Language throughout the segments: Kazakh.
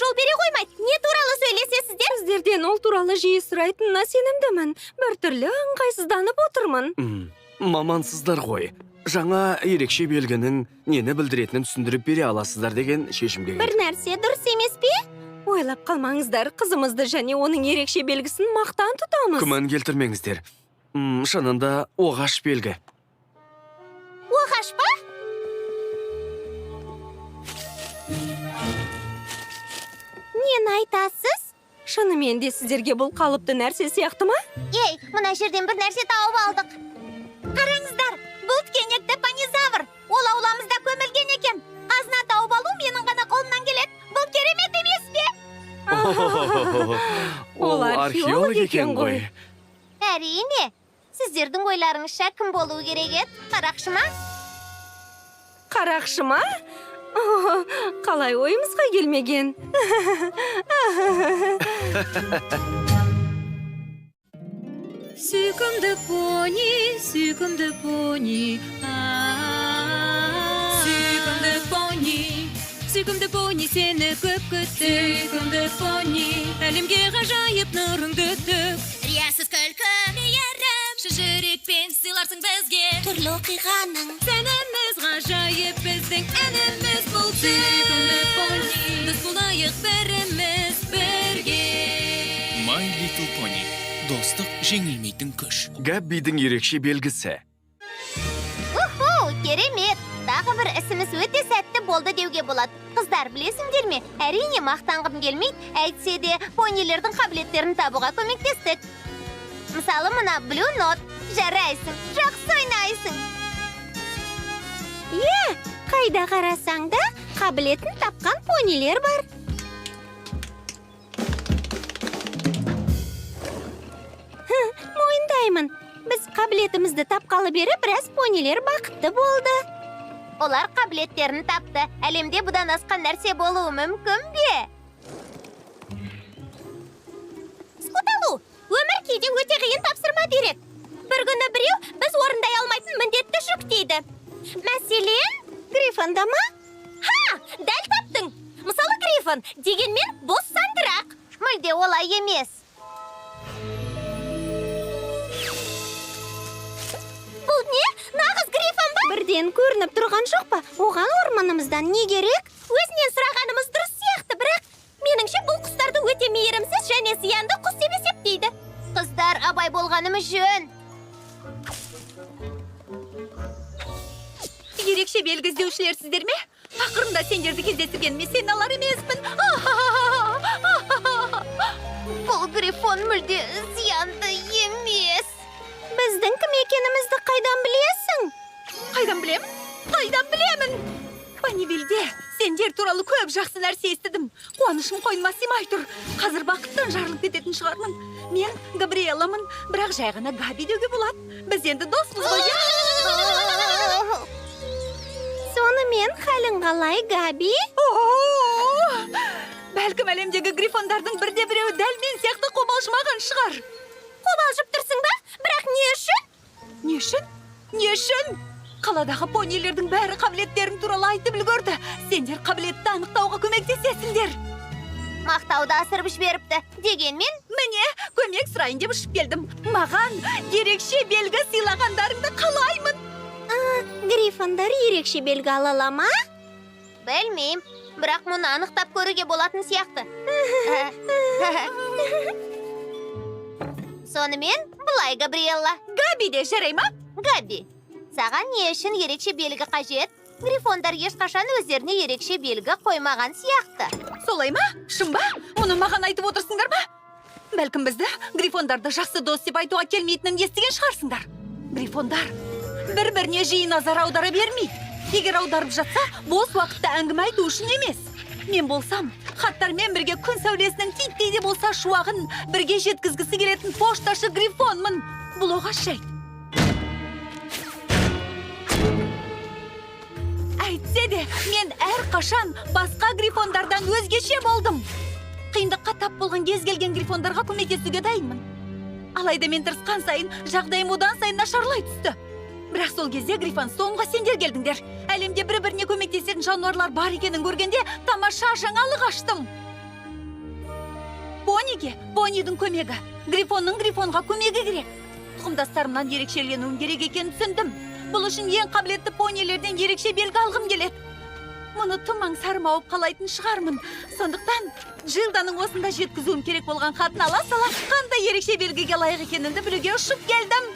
жол бере қоймайды. Не туралы сөйлесесіздер? Сіздерден ол туралы жиі сұрайтынына сенімдімін. Біртүрлі ыңғайсызданып отырмын. Мамансыздар ғой. Жаңа ерекше белгінің нені білдіретінін түсіндіріп бере аласыздар деген шешімге Бір нәрсе дұрыс емес пе? Ойлап қалмаңыздар, қызымызды және оның ерекше белгісін мақтан тұтамыз. күмән келтірмеңіздер. Шынында оғаш белгі. Оғаш па? Нені айтасыз? Шынымен де сіздерге бұл қалыпты нәрсе сияқты ма? Ей, мына жерден бір нәрсе тауып алдық. Қараңыздар, бұл тікенекті панизавр. Ол ауламызда көмілген екен. Қазына тауып алу менің ғана қолымнан келеді. Бұл керемет емес пе? Ол археолог екен ғой. Әрине. Сіздердің ойларыңызша кім болуы керек еді? Қарақшы ма? Қарақшы ма? Қалай ойымызға келмеген. Сүйкімді пони, сүйкімді пони. Сүйкімді пони, сені көп күтті. Сүйкімді пони, әлемге ғажайып нұрыңды төк. Риясыз күлкі мейірім, Жүрекпен сыйларсың бізге. түрлі оқиғаның. Сәніміз ғажайып біздің әніміз бұл. Сүйкімді пони, біз болайық біріміз бірге. My Little Pony. Достық жеңілмейтін күш. Габбидің ерекше белгісі. Уху, керемет. Тағы бір ісіміз өте сәтті болды деуге болады. Қыздар, білесіңдер ме? Әрине мақтанғым келмейді, әйтсе де понилердің қабілеттерін табуға көмектестік. Мысалы, мына Blue Note. Жарайсың, жақсы ойнайсың. Қайда қарасаң да қабілетін тапқан понилер бар. Мойындаймын. Біз қабілетімізді тапқалы бері біраз понилер бақытты болды. Олар қабілеттерін тапты. Әлемде бұдан асқан нәрсе болуы мүмкін бе? Скуталу, өмір кейде өте қиын тапсырма береді. Бір күні біреу біз орындай алмайтын міндетті жүктейді. Мәселен, Грифонда ма? Ха, дәл таптың. Мысалы, Грифон дегенмен бос сандырақ. Мүлде олай емес. Бұл не? Нағыз Грифон ба? Бірден көрініп тұрған жоқ па? Оған орманымыздан не керек? Өзінен сұрағанымыз дұрыс сияқты, бірақ меніңше бұл құстарды өте мейірімсіз және зиянды құс деп есептейді. Қыздар, абай болғанымыз жөн. Ерекше белгі іздеушілерсіздер ме? Ақырында сендерді кездестіргеніме сен алар емеспін. Бұл Грифон мүлде зиянды емес. Біздің кім екенімізді қайдан білесің? Қайдан білемін? Панивилде сендер туралы көп жақсы нәрсе естідім. Қуанышым қойныма сыймай тұр. Қазір бақыттан жарылып кететін шығармын. Мен Габриэламын, бірақ жай ғана Габи деуге болады. Біз енді доспыз ғой. Сонымен халің қалай, Габи? Бәлкім әлемдегі грифондардың бірде-біреуі дәл мен сияқты қобалжымаған шығар. Қобалжып тұрсың ба? Бірақ не үшін? Не үшін? Қаладағы понилердің бәрі қабілеттерін туралы айтып үлгерді. Сендер қабілетті анықтауға көмектесесіңдер. Мақтауды асырып жіберіпті. Дегенмен, Міне, көмек сұрайын деп ұшып келдім. Маған ерекше белгі сыйлағандарыңды қалаймын. Грифондар ерекше белгі ала ала ма? Білмеймін, бірақ мұны анықтап көруге болатын сияқты. Сонымен, бұлай, Габриэлла. Габи де жарай ма? Габи, саған не үшін ерекше белгі қажет? Грифондар ешқашан өздеріне ерекше белгі қоймаған сияқты. Солай ма? Шын ба? Оны маған айтып отырсыңдар ма? Бәлкім бізді грифондарды жақсы дос деп айтуға келмейтінін естіген шығарсыңдар. Грифондар бір-біріне жиі назар аудара бермейді. Егер аударып жатса, бос уақытта әңгіме айту үшін емес. Мен болсам, хаттармен бірге күн сәулесінің титтей де болса шуағын бірге жеткізгісі келетін пошташы Грифонмын. Бұл оғаш жайт. Әйтсе де, мен әрқашан басқа грифондардан өзгеше болдым. Қиындыққа тап болған кез келген грифондарға көмектесуге дайынмын. Алайда мен тырысқан сайын, жағдайым одан сайын нашарлай түсті. Бірақ сол кезде Грифон соңға сендер келдіңдер. Әлемде бір-біріне көмектесетін жануарлар бар екенін көргенде тамаша жаңалық аштым. Пониге Понидың көмегі, Грифонның Грифонға көмегі керек. Тұқымдастарымнан ерекшеленуім керек екенін түсіндім. Бұл үшін ең қабілетті понилерден ерекше белгі алғым келеді. Мұны тым аңсармауып қалайтын шығармын. Сондықтан Джилданың осында жеткізуім керек болған хатын ала сала қандай ерекше белгіге лайық екенімді білуге ұшып келдім.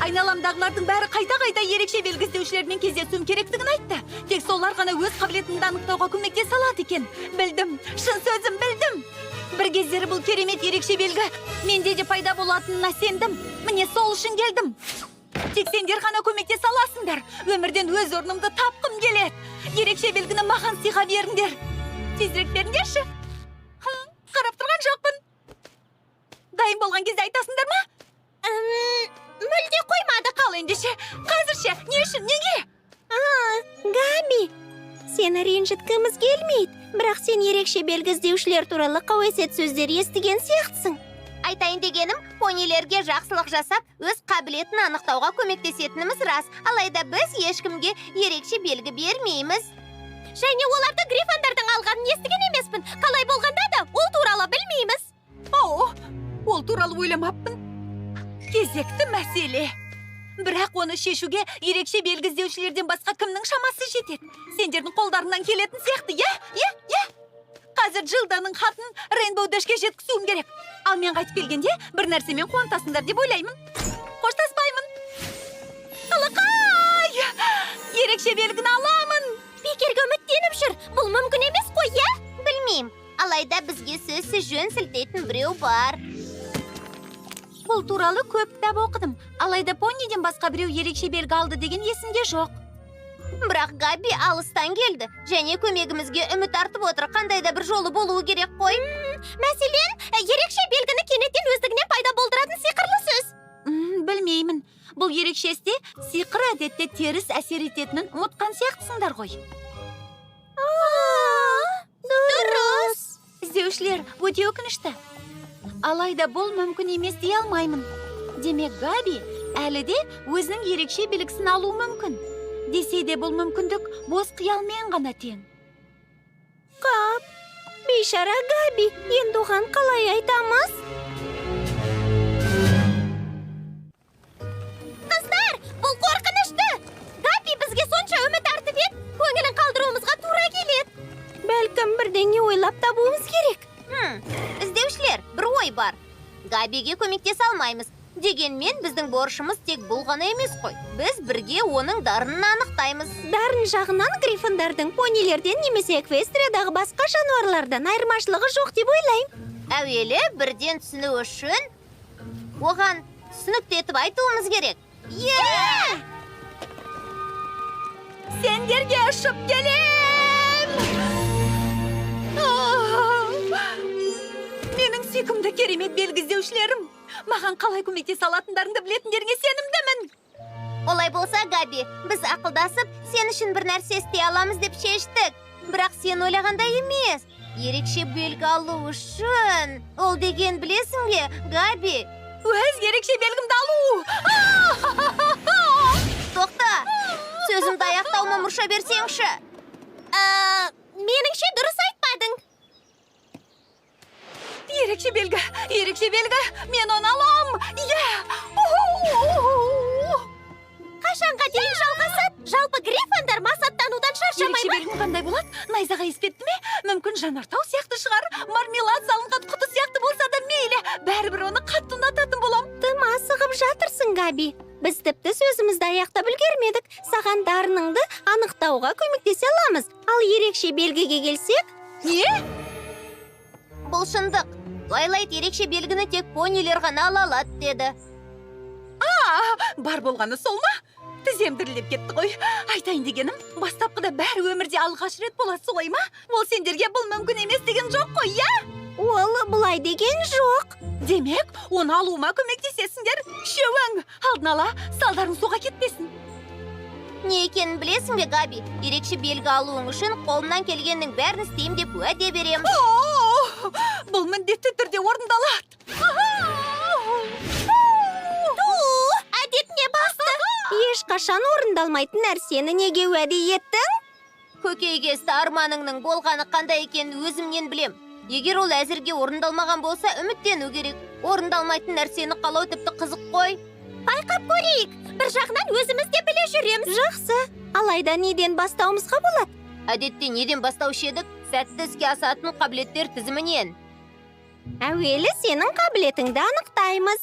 Айналамдағылардың бәрі қайта-қайта ерекше белгі іздеушілермен кездесуім керектігін айтты. Тек солар ғана өз қабілетімді анықтауға көмектесе алады екен. Білдім, шын сөзім білдім. Бір кездері бұл керемет ерекше белгі менде де пайда болатынына сендім. Міне сол үшін келдім. Тек сендер ғана көмектесе аласыңдар. Өмірден өз орнымды тапқым келеді. Ерекше белгіні маған сыйға беріңдер. Тезірек беріңдерші. Қарап тұрған жоқпын. Дайын болған кезде айтасыңдар ма? Мүлде қоймады. Қал ендеше. Қазірше, не үшін, неге? Габи, сені ренжіткіміз келмейді. Бірақ сен ерекше белгі іздеушілер туралы қауесет сөздер естіген сияқтысың. Айтайын дегенім, понилерге жақсылық жасап, өз қабілетін анықтауға көмектесетініміз рас. Алайда біз ешкімге ерекше белгі бермейміз. Және оларды грифондардың алғанын естіген емеспін. Қалай болғанда да ол туралы білмейміз. Ол туралы ойламаппын. Кезекті мәселе. Бірақ оны шешуге ерекше белгі іздеушілерден басқа кімнің шамасы жетеді? Сендердің қолдарынан келетін сияқты, иә? Қазір Джилданың хатын Рейнбоу Дэшке жеткізуім керек. Ал мен қайтып келгенде бір нәрсемен қуантасыңдар деп ойлаймын. Қоштаспаймын. Алақай! Ерекше белгіні аламын. Бекерге үміттеніп жүр. Бұл мүмкін емес қой, иә? Білмеймін. Алайда бізге сөзсіз жөн сілтейтін біреу бар. Бұл туралы көп кітап оқыдым. Алайда Понниден басқа біреу ерекше белгі алды деген есімде жоқ. Бірақ Габи алыстан келді. Және көмегімізге үміт артып отыр. Қандай да бір жолы болуы керек қой. Мәселен, ерекше белгіні кенеттен өздігінен пайда болдыратын сиқырлы сөз. Білмеймін. Бұл ерекше істе сиқыр әдетте теріс әсер ететінін ұмытқан сияқтысыңдар ғой. Дұрыс. Іздеушілер өте өкінішті. Алайда бұл мүмкін емес дей алмаймын. Демек Габи әлі де өзінің ерекше белгісін алуы мүмкін. Десе де бұл мүмкіндік бос қиялмен ғана тең. Бейшара Габи, енді оған қалай айтамыз? Қыздар, бұл қорқынышты. Габи бізге сонша үміт артып еді, көңілін қалдыруымызға тура келеді. Бәлкім бірдеңе ойлап табуымыз керек. Іздеушілер, бір ой бар. Габиге көмектесе алмаймыз. Дегенмен біздің борышымыз тек бұл ғана емес қой. Біз бірге оның дарынын анықтаймыз. Дарын жағынан грифондардың понилерден немесе Эквестриядағы басқа жануарлардан айырмашылығы жоқ деп ойлаймын. Әуелі бірден түсіну үшін оған түсініктетіп айтуымыз керек. Сендерге ұшып келем! Менің сүйкімді керемет белгі іздеушілерім. Маған қалай көмектесе алатындарыңды білетіндеріңе сенімдімін. Олай болса, Габи, біз ақылдасып, сен үшін бір нәрсе істей аламыз деп шештік. Бірақ сен ойлағандай емес. Ерекше белгі алу үшін. Ол деген білесің бе, Габи? Өз ерекше белгімді алу! Тоқта, сөзімді аяқтауыма мұрша берсеңші. Меніңше дұрыс айтпадың. Ерекше белгі, мен оны алам! Қашанға дейін жалғасады? Жалпы грифондар масаттанудан шаршамай Ерекше ма? белгім қандай болады? Найзаға еспетті ме? Мүмкін жанартау сияқты шығар. Мармелад салынған құты сияқты болса да мейлі. Бәрібір оны қатты ұнататын болам. Тым асығып жатырсың, Габи. Біз тіпті сөзімізді аяқтап үлгермедік. Саған дарыныңды анықтауға көмектесе аламыз. Ал ерекше белгіге келсек? Не? Бұл шындық. Твайлайт ерекше белгіні тек понилер ғана ала алады деді. Бар болғаны сол ма? Тізем дірілдеп кетті ғой. Айтайын дегенім, бастапқыда бәрі өмірде алғаш рет болады солай ма? Ол сендерге бұл мүмкін емес деген жоқ қой, иә? Ол бұлай деген жоқ. Демек, оны алуыма көмектесесіңдер. Үшеуің, алдын ала, салдарың суға кетпесін. Не екенін білесің бе, Габи? Ерекше белгі алуың үшін қолымнан келгеннің бәрін істеймін деп уәде берем. Бұл міндетті түрде орындалады. Әдетіне басты. Ешқашан орындалмайтын нәрсені неге уәде еттің? Көкейкесті арманыңның болғаны қандай екенін өзімнен білем. Егер ол әзірге орындалмаған болса, үміттену керек. Орындалмайтын нәрсені қалау тіпті қызық қой. Байқап көрейік. Бір жағынан өзіміз де біле жүреміз. Жақсы. Алайда неден бастауымызға болады? Әдетте неден бастаушы едік? Сәтті іске асатын қабілеттер тізімінен. Әуелі сенің қабілетіңді анықтаймыз.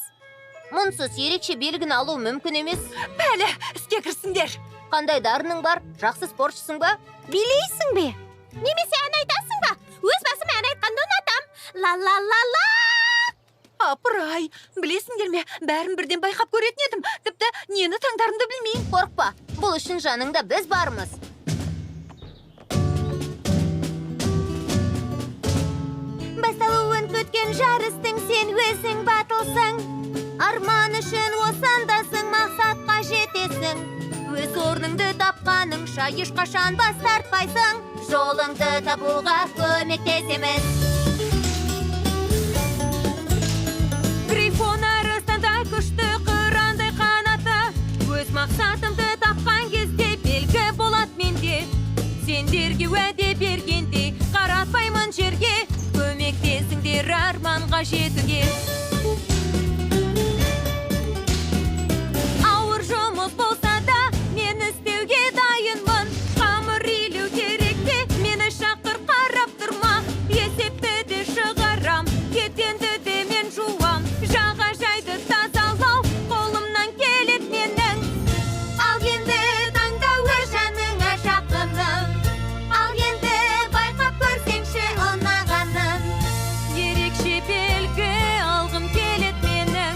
Мұнсыз ерекше белгіні алу мүмкін емес. Бәлі, іске кірсіңдер. Қандай дарының бар? Жақсы спортшысың ба? Билейсің бе? Немесе ән айтасың ба? Өз басым ән айтқанды ұнатам. Ла-ла-ла-ла! Апырай, білесіңдер ме, бәрін бірден байқап көретін едім. Тіпті нені таңдарымды білмеймін. Қорқпа, бұл үшін жаныңда біз бармыз. Басталуын күткен жарыстың сен өзің батылсың. Арман үшін осандасың, мақсатқа жетесің. Өз орныңды тапқаныңша ешқашан бас тартпайсың. Жолыңды табуға көмектесеміз. Грифон арыстандай күшті қырандай қанаты. Өз мақсатымды тапқан кезде белгі болат менде. Сендерге уәде бергенде қаратпаймын жерге. Көмектесіңдер арманға жетуге. Ауыр жұмыс болса да мен істеуге дайынмын. Қамыр илеу керек те мені шақыр қарап тұрма. Есепті де шығарам, кетенді де мен жуам. Жағажайды тазалау қолымнан келет менің. Ал енді таңдауы жаныңа жақының. Ал енді байқап көрсеңші ұнағанын. Ерекше белгі алғым келет менің.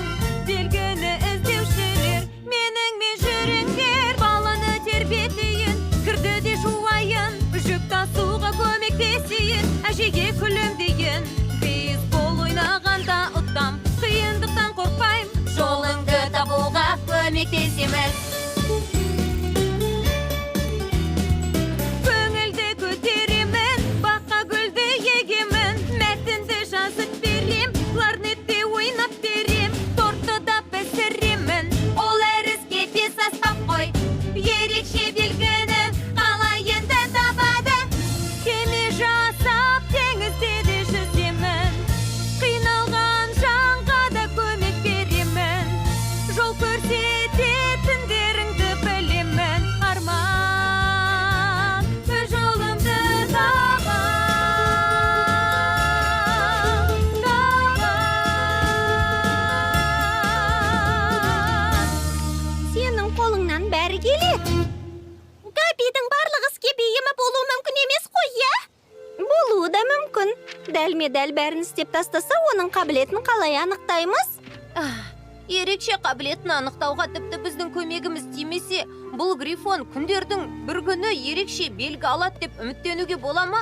Белгіні іздеушілер меніңмен жүріңдер. Баланы тербетейін, кірді де жуайын. Жүк тасуға көмектесейін, әжеге күлімдейін. Бейсбол ойнағанда ұттам, қиындықтан қорқпайым. Жолыңды табуға көмектесеміз. Көңілді көтеремін, баққа гүлді егемін. Мәтінді жазып берем, кларнетте ойнап берем. Тортты да пісіремін. Ол әр іске бес аспап қой. Ерекше белгіні қалай енді табады. Кеме жасап, теңізде де жүземін. Қиналған жанға да көмек беремін. Жол көрсететіндеріңді білемін. Арман, өз жолымды Сенің қолыңнан бәрі келеді. Габидің барлық іске бейімі болуы мүмкін емес қой, иә? Болуы да мүмкін. Дәлме-дәл бәрін істеп тастаса, оның қабілетін қалай анықтаймыз? Ерекше қабілетін анықтауға тіпті біздің көмегіміз тимесе, бұл грифон күндердің бір күні ерекше белгі алады деп үміттенуге бола ма?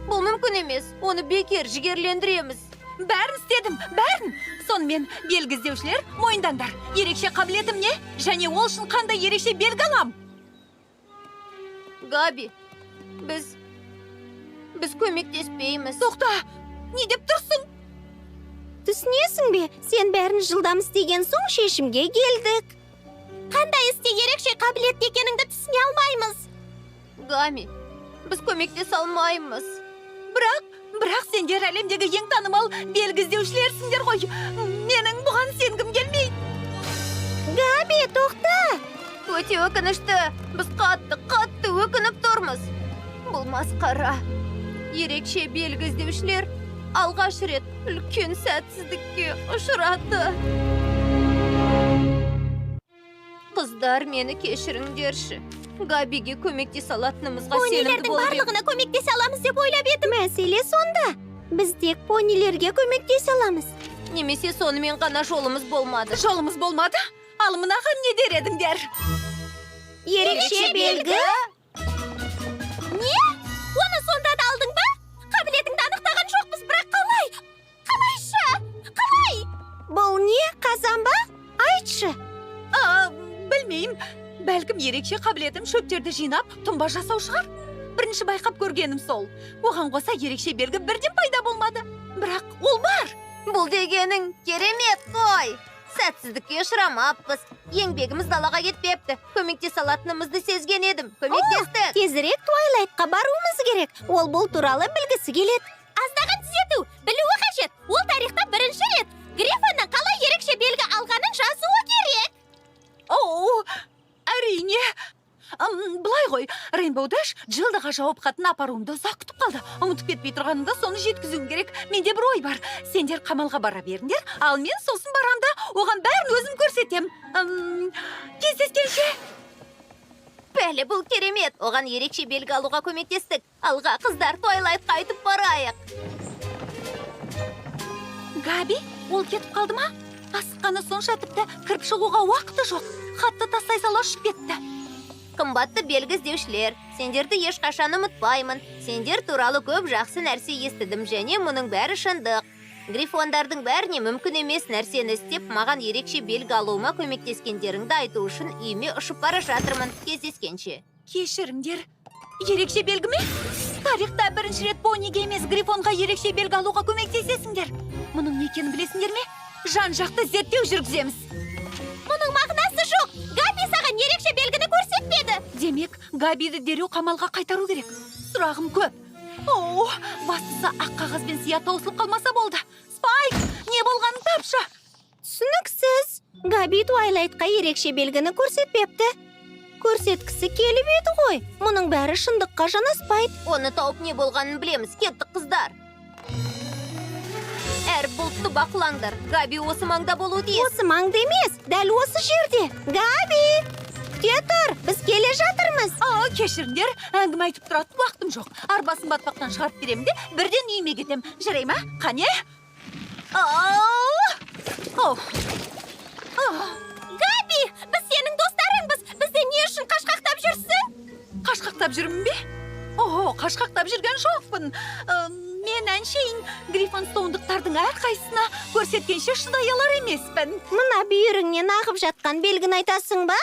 Бұл мүмкін емес. Оны бекер жігерлендіреміз. Бәрін істедім, бәрін. Сонымен белгі іздеушілер, мойындаңдар. Ерекше қабілетім не? Және ол үшін қандай ерекше белгі алам? Габи, біз көмектеспейміз. Тоқта, не деп тұрсың? Түсінесің бе? Сен бәрін жылдам істеген соң шешімге келдік. Қандай істе ерекше қабілет екеніңді түсіне алмаймыз. Гами, біз көмектесе алмаймыз. Бірақ сендер әлемдегі ең танымал белгі іздеушілерсіңдер ғой. Менің бұған сенгім келмейді. Габи, тоқта! Өте өкінішті. Біз қатты өкініп тұрмыз. Бұл масқара. Ерекше белгі іздеушілер алғаш рет үлкен сәтсіздікке ұшырады. Қыздар, мені кешіріңдерші. Габиге көмектесе алатынымызға сенімді болып едім. Понилердің барлығына көмектесе аламыз деп ойлап едім. Мәселе сонда. Біз тек понилерге көмектесе аламыз. Немесе сонымен ғана жолымыз болмады. Жолымыз болмады? Ал мынаған не дер едіңдер? Ерекше белгі? Не? Оны сонда да алдың ба? Қабілетіңді анықтаған жоқпыз, бірақ қалай? Қалайша? Қалай? Бұл не, қазан ба? Айтшы. Білмеймін. Бәлкім ерекше қабілетім шөптерді жинап, тұнба жасау шығар. Бірінші байқап көргенім сол. Оған қоса ерекше белгі бірден пайда болмады. Бірақ ол бар. Бұл дегенің керемет қой. Сәтсіздікке ұшырамаппыз. Еңбегіміз далаға кетпепті. Көмектесе алатынымызды сезген едім. Көмектестік. Тезірек Твайлайтқа баруымыз керек. Ол бұл туралы білгісі келеді. Аздаған түзету. білуі қажет. Ол тарихта бірінші рет Грифонның қалай ерекше белгі алғанын жазуы керек. Оу, әрине. Былай ғой, Рейнбоу Дэш жылдыға жауап хатын апаруымды ұзақ күтіп қалды. Ұмытып кетпей тұрғанымда соны жеткізуім керек. Менде бір ой бар. Сендер қамалға бара беріңдер, ал мен сосын барамда оған бәрін өзім көрсетем. Кездескенше. Бәлі, бұл керемет. Оған ерекше белгі алуға көмектестік. Алға, қыздар, Твайлайт қайтып барайық. Габи, ол кетіп қалды ма? Асыққаны сонша тіпті кіріп шығуға уақыты жоқ. Хатты тастай сала ұшып кетті. Қымбатты белгі іздеушілер, сендерді ешқашан ұмытпаймын. Сендер туралы көп жақсы нәрсе естідім, және мұның бәрі шындық. Грифондардың бәріне мүмкін емес нәрсені істеп, маған ерекше белгі алуыма көмектескендеріңді айту үшін үйіме ұшып бара жатырмын. Кездескенше. Кешіріңдер. Ерекше белгі ме? Тарихта бірінші рет Пониге емес Грифонға ерекше белгі алуға көмектесесіңдер. Мұның не екенін білесіңдер ме? Жан-жақты зерттеу жүргіземіз. Мұның мағынасы жоқ. Габи саған ерекше белгіні көрсетпеді. Демек, Габиді дереу қамалға қайтару керек. Сұрағым көп. Оу, бастысы ақ қағазбен сия таусылып қалмаса болды. Спайк, не болғанын тапшы. Түсініксіз. Габи Твайлайтқа ерекше белгіні көрсетпепті. Көрсеткісі келіп еді ғой. Мұның бәрі шындыққа жанаспайды. Оны тауып не болғанын білеміз. Кеттік, қыздар. Әр бұлтты бақылаңдар. Габи осы маңда болу дейіз. Осы маңда емес, дәл осы жерде. Габи! Күте тұр, біз келе жатырмыз. Кешіріңдер, әңгіме айтып тұратын уақытым жоқ. Арбасын батпақтан шығарып берем де, бірден үйіме кетем. Жарай ма? Қане? Габи, біз сенің достарыңбыз. Бізде не үшін қашқақтап жүрсің? Қашқақтап жүрмін бе? Қашқақтап жүрген жоқпын. Мен әншейін Грифонстоундықтардың әрқайсысына көрсеткенше шыдай алар емеспін. Мына бүйіріңнен ағып жатқан белгіні айтасың ба?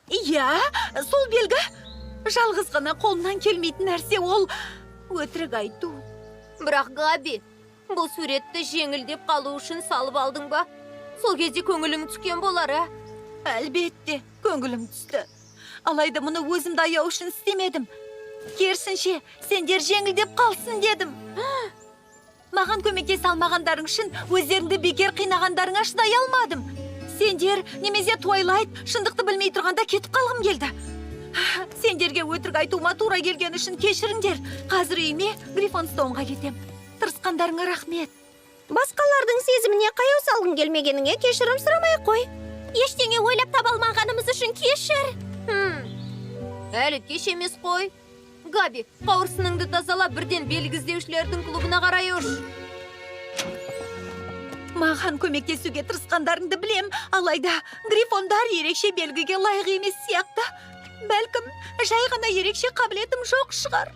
Иә, сол белгі. Жалғыз ғана қолымнан келмейтін нәрсе ол өтірік айту. Бірақ Габи, бұл суретті жеңілдеп қалу үшін салып алдың ба? Сол кезде көңілің түскен болар, ә? Әлбетте, көңілім түсті. Алайда мұны өзімді аяу үшін істемедім. Керісінше, сендер жеңілдеп қалсын дедім. Маған көмектесе алмағандарың үшін өздеріңді бекер қинағандарыңа шыдай алмадым. Сендер немесе Твайлайт шындықты білмей тұрғанда кетіп қалғым келді. Сендерге өтірік айтуыма тура келген үшін кешіріңдер. Қазір үйіме Грифонстоунға кетем. Тырысқандарыңа рахмет. Басқалардың сезіміне қаяу салғың келмегеніңе кешірім сұрамай қой. Ештеңе ойлап таба алмағанымыз үшін кешір. Әлі кеш емес қой. Габи, қауырсыныңды тазалап бірден белгі іздеушілердің клубына қарай ұш. Маған көмектесуге тырысқандарыңды білем, алайда Грифондар ерекше белгіге лайық емес сияқты. Бәлкім, жай ғана ерекше қабілетім жоқ шығар.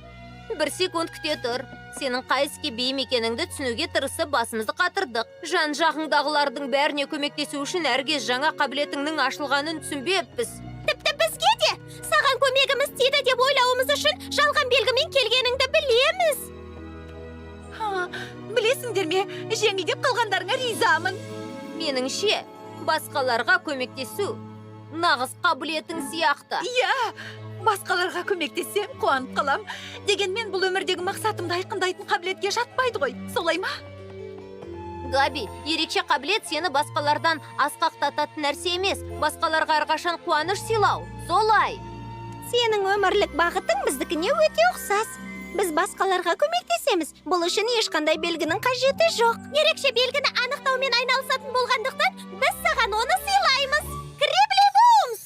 Бір секунд күте тұр. Сенің қай іске бейім екеніңді түсінуге тырысып басымызды қатырдық. Жан жағыңдағылардың бәріне көмектесу үшін әркез жаңа қабілетіңнің ашылғанын түсінбеппіз. Тіпті бізге де саған көмегіміз тиді деп ойлауымыз үшін жалған белгімен келгеніңді білеміз. Білесіңдер ме, жеңілдеп қалғандарыңа ризамын. Меніңше, басқаларға көмектесу нағыз қабілетің сияқты. Иә, басқаларға көмектессем қуанып қалам. Дегенмен бұл өмірдегі мақсатымды айқындайтын қабілетке жатпайды ғой, солай ма? Габи, ерекше қабілет сені басқалардан асқақтататын нәрсе емес, басқаларға әрқашан қуаныш сыйлау. Солай. Сенің өмірлік бағытың біздікіне өте ұқсас. Біз басқаларға көмектесеміз. Бұл үшін ешқандай белгінің қажеті жоқ. Ерекше белгіні анықтаумен айналысатын болғандықтан, біз саған оны сыйлаймыз. Крибли Бумс!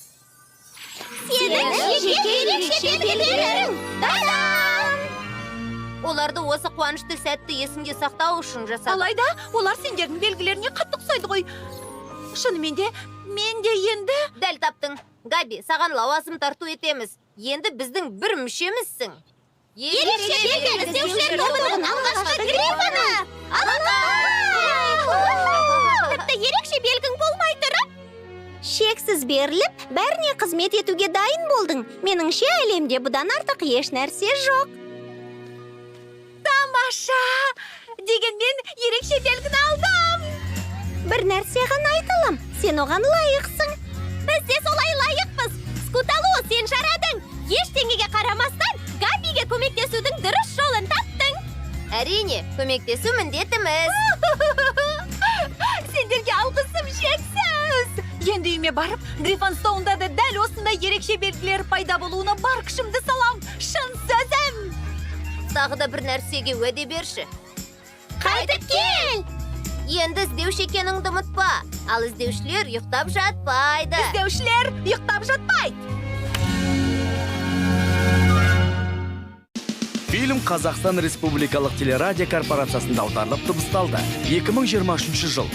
Сенің жеке ерекше белгілерің! Дадам! Оларды осы қуанышты сәтті есіңде сақтау үшін жасадық. Алайда, олар сендердің белгілеріне қатты ұқсайды ғой. Шынымен де, мен де енді... Дәл таптың. Габи, саған лауазым тарту етеміз. Енді біздің бір мүшемізсің. Ерекше белгі іздеушілер тобының алғашқы Грифоны! Тіпті ерекше белгің болмай тұрып? Шексіз беріліп, бәріне қызмет етуге дайын болдың. Меніңше әлемде бұдан артық еш нәрсе жоқ. Тамаша! Дегенмен ерекше белгіні алдым! Бір нәрсе ғана айтылым, сен оған лайықсың. Біз де солай лайықпыз. Скуталу, сен жарадың. Ештеңеге қарамастан, Габиге көмектесудің дұрыс жолын таптың. Әрине, көмектесу міндетіміз. Сендерге алғысым шексіз. Енді үйме барып, Гриффонстоунда да дәл осындай ерекше белгілер пайда болуына бар күшімді салам. Шын сөзім. Тағы да бір нәрсеге уәде берші. Қайтып кел! Енді іздеуші екеніңді ұмытпа. Ал іздеушілер ұйықтап жатпайды. Іздеушілер ұйықтап жатпайды. Фильм Қазақстан Республикалық телерадио корпорациясында аударылып дыбысталды. 2023 жыл.